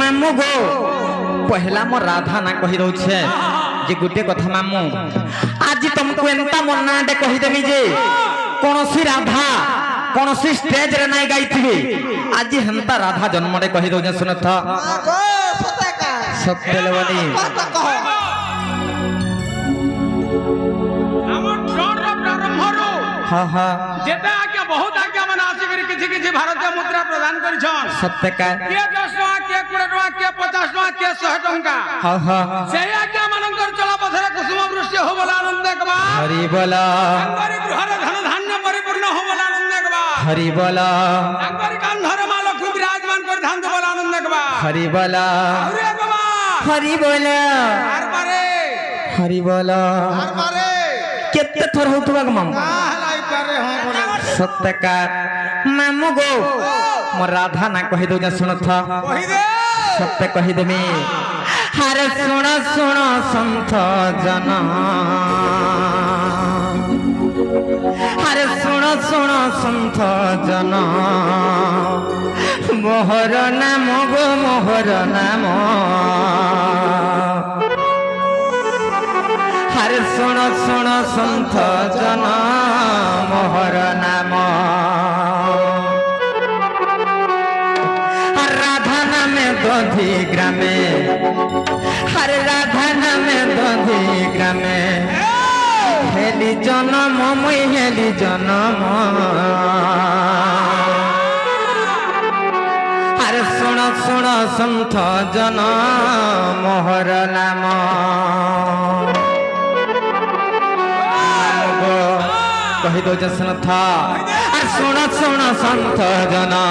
मामू गो पहला मो राधा ना कही दउछे जे गुटे कथा मामू आज तुमको एंता मन्ना दे कही देमी जे कोनोसी राधा कोनोसी स्टेज रे नाही गाइथिबे आज हंता राधा जन्म रे कही दउछे सुन था सत्य लेवनी हाँ हाँ जेते आके बहुत आके मन आसी करी किछि भारतीय मुद्रा प्रदान करि छन सत्य का के 10 टका के 20 टका के 50 टका के 100 टका हाँ हाँ से आके मनंकर चला पथरे कुसुम वृष्टि हो बोला आनंद के बा हरि बोला अंगरी गृहरे धन धान्य परिपूर्ण हो बोला आनंद के बा हरि बोला अंगरी कंधरे मां लक्ष्मी विराजमान कर धान बोला आनंद के बा हरि बोला अरे बाबा हरि बोला हर बारे हरि बोला हर बारे केते थर होतबा ग मामू लाई पारे हां बोले सत्य का मामू गो मो राधा ना कही दो सुन था कहि दे सत्य कही देमी हरे सुन सुन संत जन हरे सुन सुन संत जन मोहर नाम गो मोहर नाम हरे सुन सुन संत जन मोहर नाम राधा नामे दधि ग्रामे हरे राधा नामे दधि ग्रामे हेली जनम मुई हेली जनम हरे सुन सुन संत जन मोहर नाम कही दो जसन था अरे सुन सुन संत जना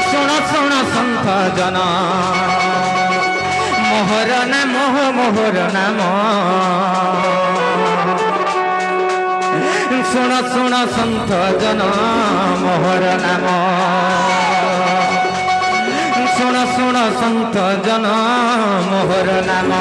सुन सुन संत जना मोहर नाम मोहर नाम सुन सुन संत जना मोहर नाम सुन सुन संत जना मोहर नाम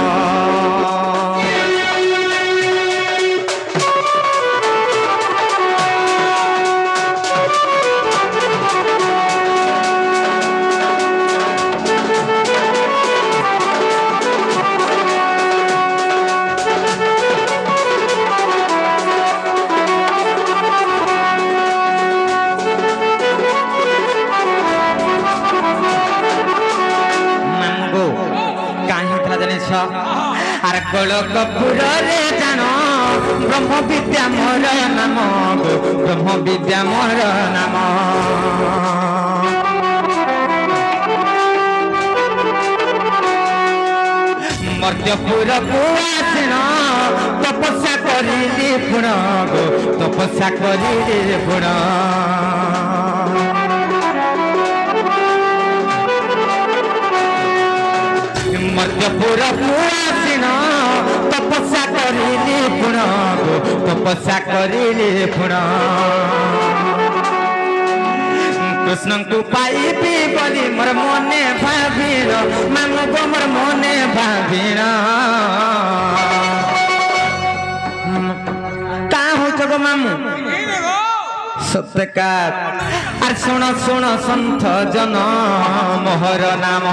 अरे कल कपूर रे जान ब्रह्म विद्या मोर नाम ब्रह्म विद्या मोर नाम मर्त्यपुर को आसिन तपस्या करिली पुण गो तपस्या करिली पुण मर्त्यपुर पुरासिन तपस्या करिली पुण गो तपस्या करिली पुण कृष्ण को पाइबी बोली मोर मने भाविर मामू गो मोर मने भाविर का हो गो मामू सत्य का अरे सुन सुन संत जन मोहर नाम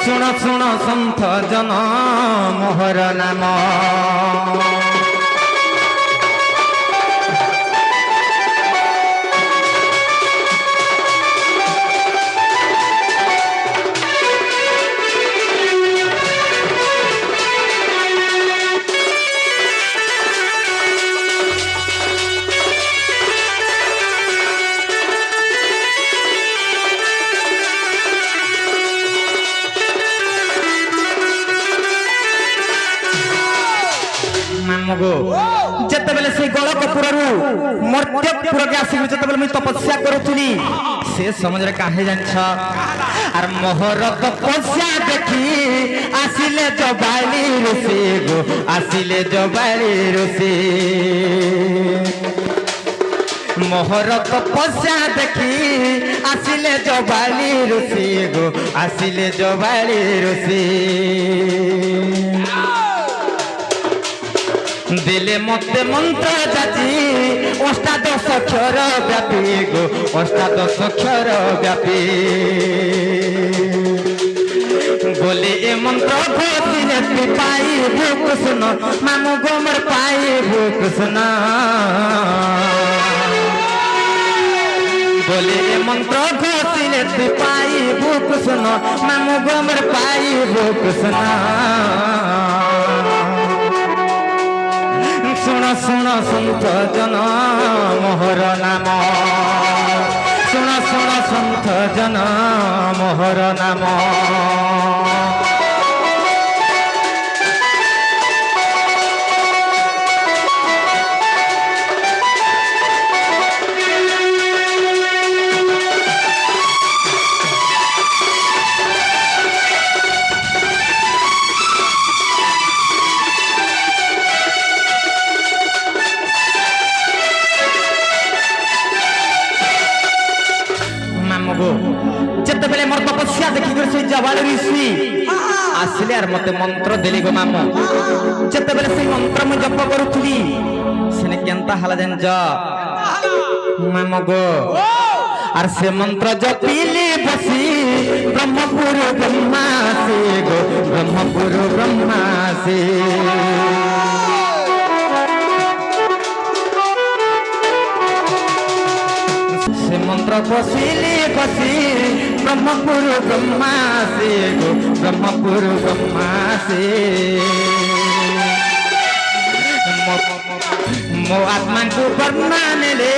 सुन सुन संत जन मोहर नाम जते बेले से गल कपूरु मर्त्यपुर के आसी जते बेले मैं तपस्या करूथुनी से समझ रे काहे जानछ आर मोहर तपस्या देखी आसिले जबाली ऋषि गो आसिले जबाली ऋषि मोहर तपस्या देखी आसिले जबाली ऋषि गो आसिले जबाली ऋषि दिले मते मंत्र जाची অষ্টাদশ অক্ষর ব্যাপী গো অষ্টাদশ অক্ষর ব্যাপী বলে এ মন্ত্র ঘোষিলে তুই পাইবু কৃষ্ণ মামু গোমর পাইবু কৃষ্ণ বলে এ মন্ত্র ঘোষিলে তুই পাইবু কৃষ্ণ মামু গোমর পাইবু কৃষ্ণ শুণ শুণ সন্ত জন মোহর নাম শুণ শুণ সন্ত জন মোহর নাম যেতবেলে মোর তপস্যা দেখিকরি সেই জবাল ঋষি আসলে আর মতে মন্ত্র দেলি গো মামু যেতবেলে সেই মন্ত্র মু জপ করুথিলি সেনে কেনতা হালা জানছ মামু গো আর সে মন্ত্র জপিলি বসি ব্রহ্মপুর ব্রহ্মাসি গো ব্রহ্মপুর ব্রহ্মাসি মন্ত্র বসিলি বসি ব্রহ্মপুর ব্রহ্মাসি গো ব্রহ্মপুর ব্রহ্মাসি মো আত্মাଙ୍କୁ ବର୍ଣ୍ଣା ନେଲେ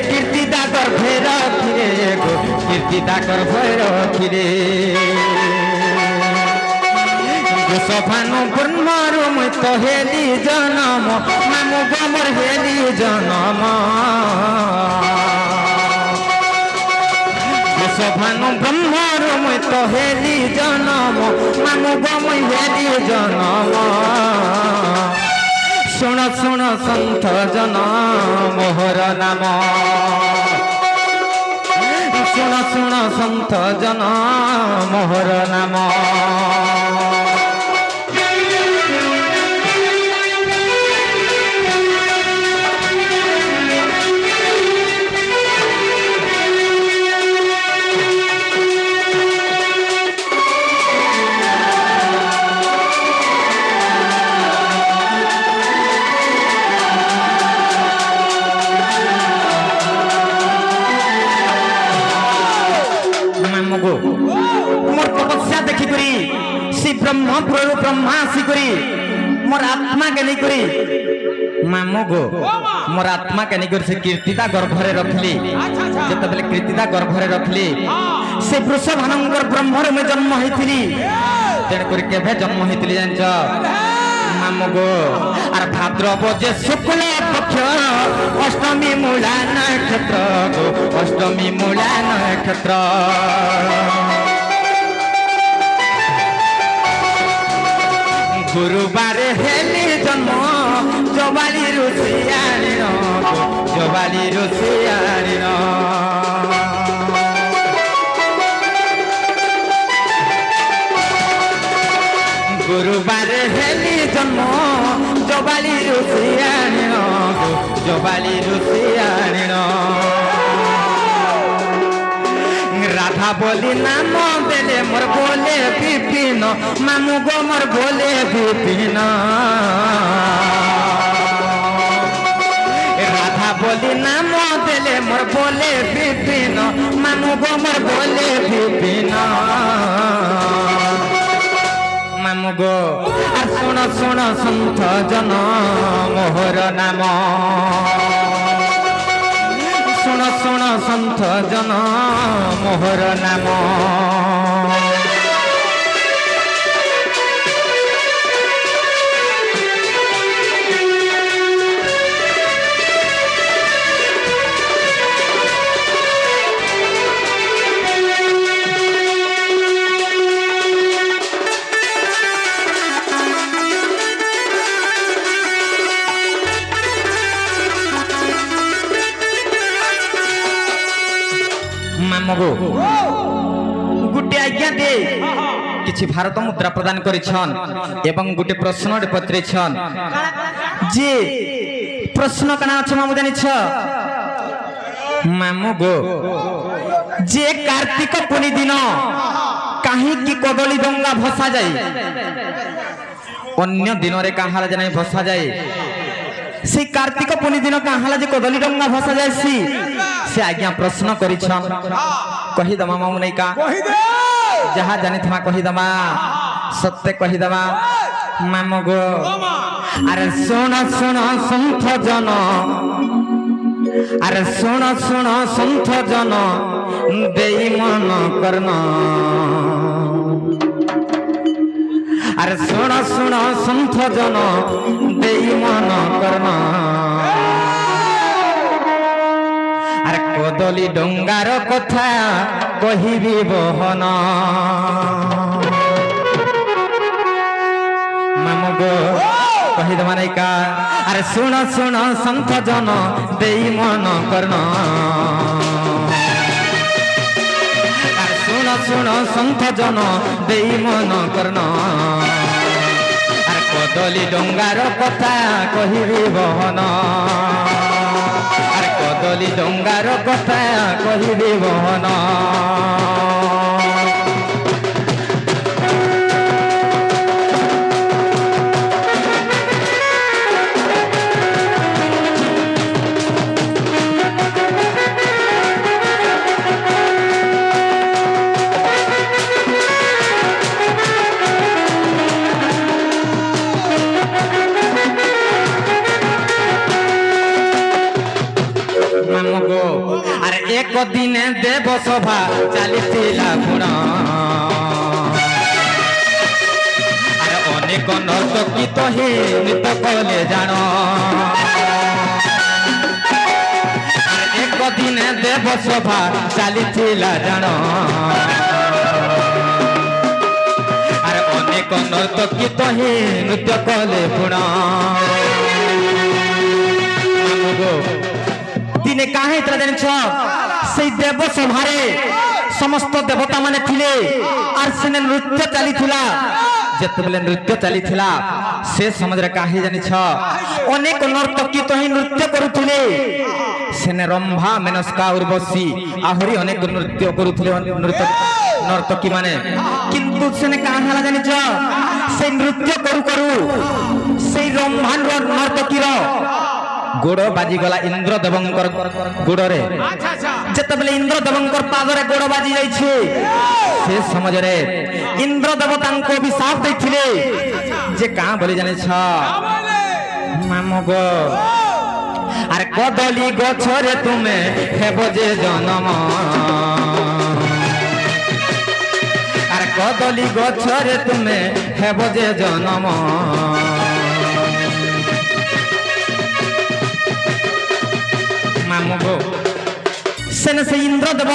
କୀର୍ତ୍ତିତା ଗର୍ଭେ ରଖିରେ ଗো କୀର୍ତ୍ତିତା ଗର୍ଭେ ରଖିରେ ସଫାନୁ ବ୍ରହ୍ମରୁ ମୁଇଁ ତ ହେଲି ଜନମ ମାମୁ ଗମର ହେଲି ଜନମ সফানু ব্রহ্মর মুই তো হেলি জনম মামু গমই হেলি জনম শুণ শুণ সন্ত জন মোহর নাম শুণ শুণ সন্ত জন মোহর নাম मोर तपस्या देखी करी श्री ब्रह्मपुर ब्रह्मा आसी करी मोर आत्मा के नहीं करी मामो गो मोर आत्मा के नहीं करी से कीर्तिता गर्भरे रखली जेतबेले कीर्तिता गर्भरे रखली से वृषभानंगर ब्रह्मर में जन्म होइथिली तेण करी केभे जन्म होइथिली जानछ मामो गो आर भाद्रव जे शुक्ल पक्ष अष्टमी मूला नक्षत्र गो अष्टमी मूला नक्षत्र गुरुवार हेली जन्म जबाली रुसियानी जबाली रुसियानी गुरुवार हेली जन्म जबाली रुसियानी जबाली रुसियानी राधा बोली नाम देले मोर बोले विपिन मामू गो मोर बोले विपिन राधा बोली नाम देले मोर बोले विपिन मामू गो मोर बोले विपिन मामू गो सुन सुन सन्थ जन मोहर नाम सुन सुन सन्थ जन मोहर नाम गोटे आज्ञा दे किछि भारत मुद्रा प्रदान करिछन एवं गोटे प्रश्न पत्रिछन जे প্রশ্ন কানা আছে মামু জানিছ মামু গো যে কার্তিক পুনি দিন কাহিকি কদলী ডঙ্গা ভসা যায় অন্য দিনরে কাহালা জানাই ভসা যায় সেই কার্তিক পুনি দিন কাহালা যে কদলী ডঙ্গা ভসা যায় সে আজ্ঞা প্রশ্ন করিছন কহিদমা মামু নাইকা যাহা জানিথমা কহিদমা সত্য কহিদমা মামু গো আরে শোন শোন সন্থ জন আরে শোন শোন সন্থ জন দেই মন কর্ণ আরে শোন শোন সন্থ জন দেই মন কর্ণ আরে কদলী ডঙ্গার কথা কহিবি বহন মামু গো কহিদমা নাইকা আরে শুণ শুণ সন্থ জন দেই মন কর্ণ আরে শুণ শুণ সন্থ জন দেই মন কর্ণ আরে কদলী ডঙ্গার কথা কহিবি বহন আরে কদলী ডঙ্গার কথা কহিবি বহন আর এক দিনে দেব সভা চালিছিলা গুণ আর অনেক নর্তকিত হে নৃত্য কলে জান আর এক দিনে দেব সভা চালিছিলা জান আর অনেক নর্তকিত হে নৃত্য কলে গুণ দিনে কাহে তোরা জানিছ সেই দেব সভারে সমস্ত দেবতা মানে থিলে আর সেনে নৃত্য চালিছিলা যেতবেলে নৃত্য চালিছিলা সে সমাজরে কাহে জানিছ অনেক নর্তকী তো হি নৃত্য করুଥିଲେ সেনে রম্ভা মেনস্কা উর্বশী আহরি অনেক নৃত্য করুଥିଲେ নর্তকী মানে কিন্তু সেনে কাহে হেলা জানিছ সেই নৃত্য করু করু সেই রম্ভা নর্তকীর গোড় বাজিগলা ইন্দ্রদেবঙ্কর গোড়রে যেতবেলে ইন্দ্রদেবঙ্কর পাদরে গোড় বাজি যাইছে সে সমাজরে ইন্দ্রদেব তাঙ্ক অভিশাপ ଦେଇଥିଲେ যে কা বলি জানিছ মামু গো আর কদলী গছরে তুমি হেব যে জন্ম আর কদলী গছরে তুমি হেব যে জন্ম মামু গো সেনে সেই ইন্দ্রদেব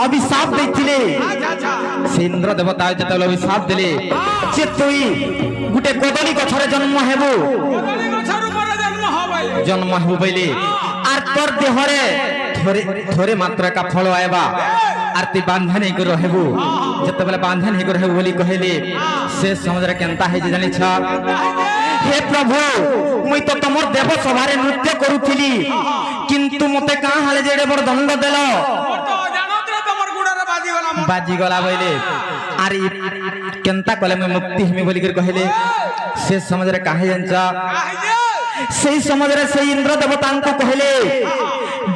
অভিশাপ ଦେଇଥିଲେ ସେ ଇନ୍ଦ୍ର ଦେବତା ଯେତେବେଳେ ଅଭିଶାପ ଦେଲେ ଯେ ତୁଇ ଗୋଟେ କଦଳୀ ଗଛରେ ଜନ୍ମ ହେବୁ ବୋଇଲେ আর তোর দেহরে থরে মাত্র একা ফল আইবা আর তুই বান্ধন হইকি রহবু যেতেবেলে বান্ধন হইকি রহবু বলি কহিলে সে সমাজরে কেনতা হইছে জানিছ হে প্রভু মুই তো তোমার দেব সভারে নৃত্য করুছিলি কিন্তু মতে কা হালে যে বড় দণ্ড দেল বাজি গলা বইলে আর কেনতা কলে মুই মুক্তি হেমি বলি কহিলে সে সমাজরে কাহে জানছ সেই সমাজরে সেই ইন্দ্র দেবতাঙ্কু কহিলে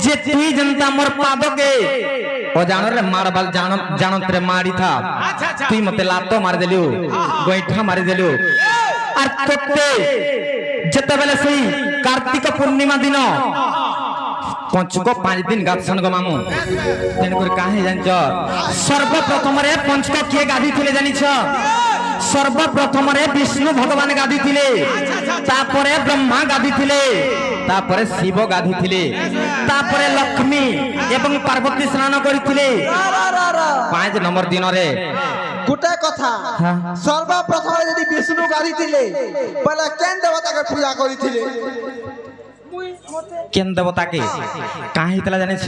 যে তুই জনতা মোর পাদকে অজাণরে মারবাল জানতরে মারি থা তুই মতে লাতো মারি দেলু গোইঠা মারি দেলু আর তোতে যেতেবেলে সেই কার্তিক পূর্ণিমা দিন পঞ্চক 5 দিন গাছন গো মামু তেনকরি কাহে জানছ সর্বপ্রথমরে পঞ্চক কিয়ে গাধিছিলে জানিছ সর্বপ্রথমরে বিষ্ণু ভগবান গাধিছিলে তারপরে ব্রহ্মা গাধিছিলে তারপরে শিব গাধিছিলে তারপরে লক্ষ্মী এবং পার্বতী স্নান করিছিলে 5 নম্বর দিনরে গোটে কথা সর্বপ্রথমে যদি বিষ্ণু গাধিছিলে বলে কেন দেবতাকে পূজা করিছিলে কেন দেবতাকে কা হইতলা জানিছ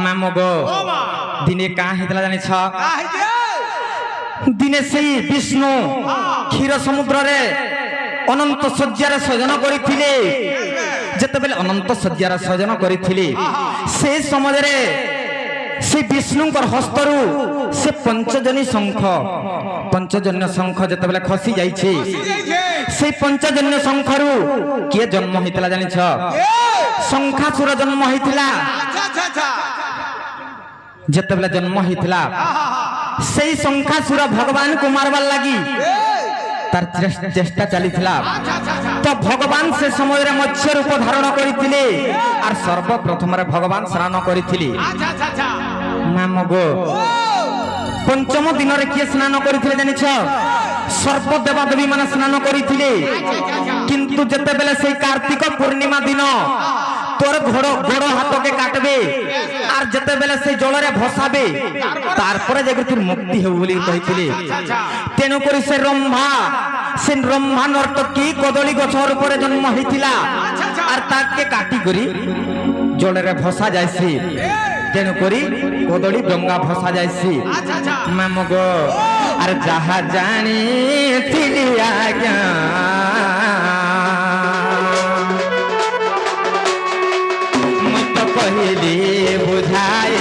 মামু গো দিনে কা হইতলা জানিছ দিনে সেই বিষ্ণু ক্ষীর সমুদ্রে অনন্ত শয্যারে সজন করিଥିଲେ যেতবেলে অনন্ত শয্যার সৃজন করিছিলি সেই সমୟରେ ସେ ବିଷ୍ଣୁଙ୍କର ହସ୍ତରୁ ସେ ପଞ୍ଚଜନୀ ଶଙ୍ଖ ଯେତେବେଳେ ଖସି ଯାଇଛି সেই পঞ্চজন্য শঙ্খরু কিଏ জন্ম হইতলা জানিছ শঙ্খাসুর জন্ম হইতলা যেতবেলে জন্ম হইতলা সেই শঙ্খাসুর ভগবান কু মারবার লাগি তার চেষ্টা চালিছিলা তো ভগবান সে সময়ের মৎস্য রূপ ধারণ করিଥିଲେ আর সর্বপ্রথমে ভগবান স্নান করিଥିଲେ মামগো পঞ্চম দিনরে কিଏ স্নান করিଥିଲେ জানিছ সর্বদেবা দেবী মানে স্নান করিଥିଲେ কিন্তু যেতেবেলে সেই কার্তিক পূর্ণিমা দিন তোর গোড় হাতকে কাটবে আর যেতেবেলে সেই জলরে ভসাবে তারপরে যে তোর মুক্তি হবে বলি কইছিলে তেনু করি সে রম্ভা নর্তকী কদলী গছর উপরে জন্ম হইতিলা আর তাকে কাটি করি জলরে ভসা যাইছি তেনু করি কদলী ডঙ্গা ভসা যাইছি মামগো আর যাহা জানিଥିଲି আজ্ঞা মুই তো কহিলি বুঝাই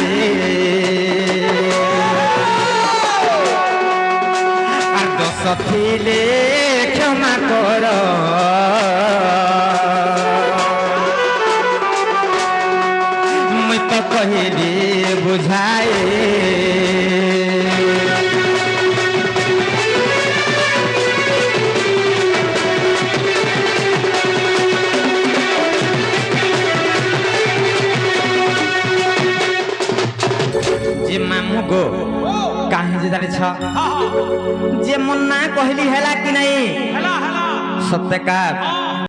আর দোষ থিলে ক্ষমা কর মুই তো কহিলি বুঝাই যে মামুগো কাহে যে জানিছ যে মন না কহিলি হেলা কি নাই হেলা হেলা সত্যকার